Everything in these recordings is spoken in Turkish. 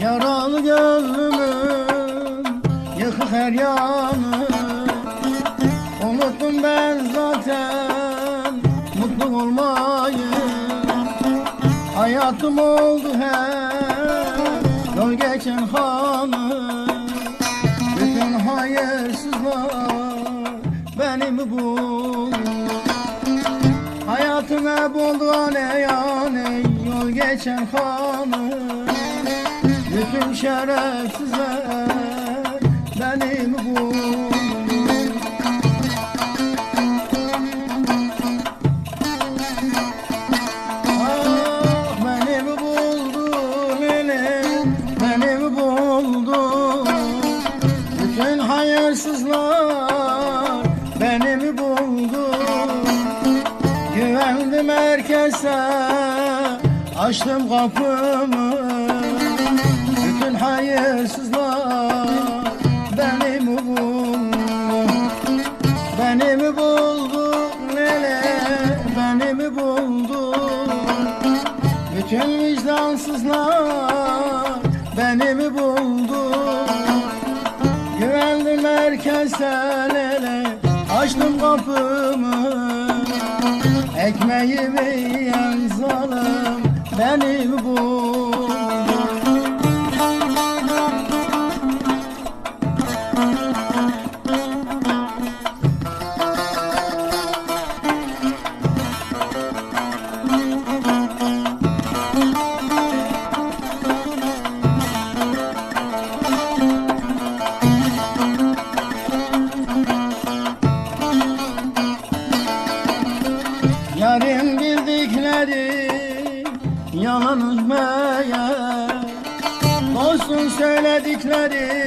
Yaralı gönlümün yıkık her yanı, unuttum ben zaten mutlu olmayı. Hayatım oldu hep yol geçen hanı, bütün hayırsızlar beni mi buldu? Hayatım hep oldu aleyhane yol geçen hanı, bütün şerefsizler beni mi buldu? Ah beni mi buldu lele, beni mi buldu? Bütün hayırsızlar beni mi buldu? Güvendim herkese, açtım kapımı, bütün hayırsızlar beni mi buldu? Beni mi buldu lele, beni mi buldu? Bütün vicdansızlar beni mi buldu? Güvendim herkese lele, açtım kapımı, ekmeğimi yiyen zalim beni mi buldu? Yarın bildikleri yalanmış meğer, dostun söyledikleri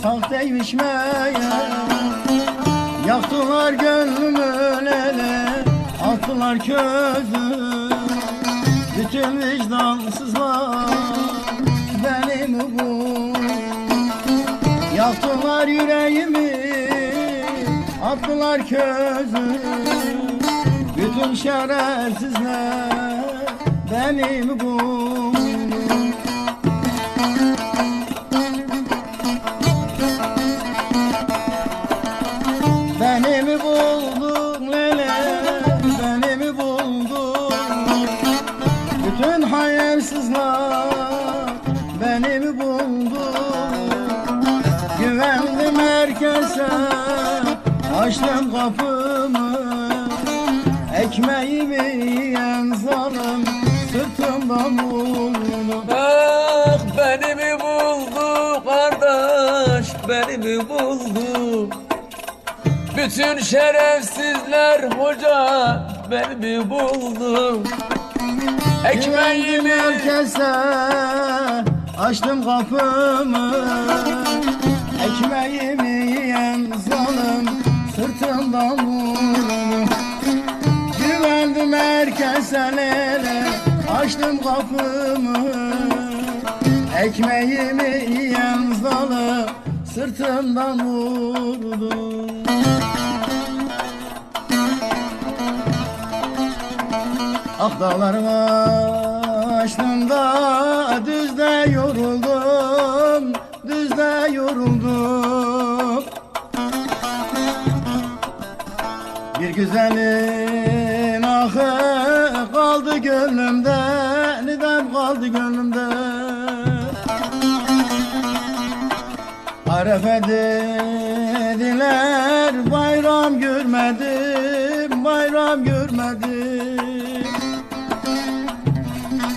sahteymiş meğer. Yaktılar gönlümü lele, attılar közü, bütün vicdansızlar beni mi buldu? Yaktılar yüreğimi, attılar közü, bütün şerefsizler beni mi buldu? Beni mi buldun lele, beni mi buldun? Bütün hayırsızlar beni mi buldu? Güvendim herkese, açtım kapımı, ekmeğimi yiyen zalim sırtımdan vurdu. Ah beni mi buldu kardeş, beni mi buldu? Bütün şerefsizler hoca beni mi buldu? Güvendim Ekmeğimi herkese, açtım kapımı, ekmeğimi yiyen zalim sırtımdan vurdu. Güvendim herkese lele, açtım kapımı, ekmeğimi yiyen zalim sırtımdan vurdu. Ah dağların başında düzde yoruldum, düzde yoruldum. Bir güzelin ahı kaldı gönlümde, neden kaldı gönlümde? Arefe dediler, bayram görmedim, bayram görmedim.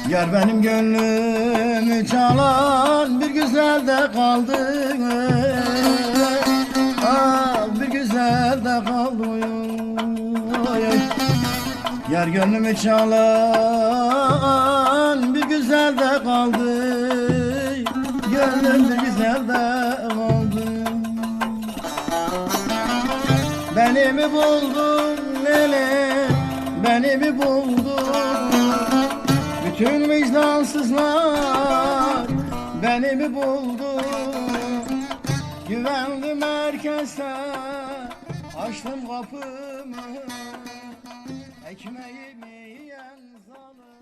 Yar benim gönlümü çalan bir güzel de kaldı, ah bir güzel de kaldı. Yar gönlümü çalan bir güzel de kaldı, gönlüm bir güzel de kaldı. mi buldun lele, beni mi buldun? Bütün vicdansızlar beni mi buldu? Güvendim herkese, açtım kapımı, ekmeğimi yiyen zalim.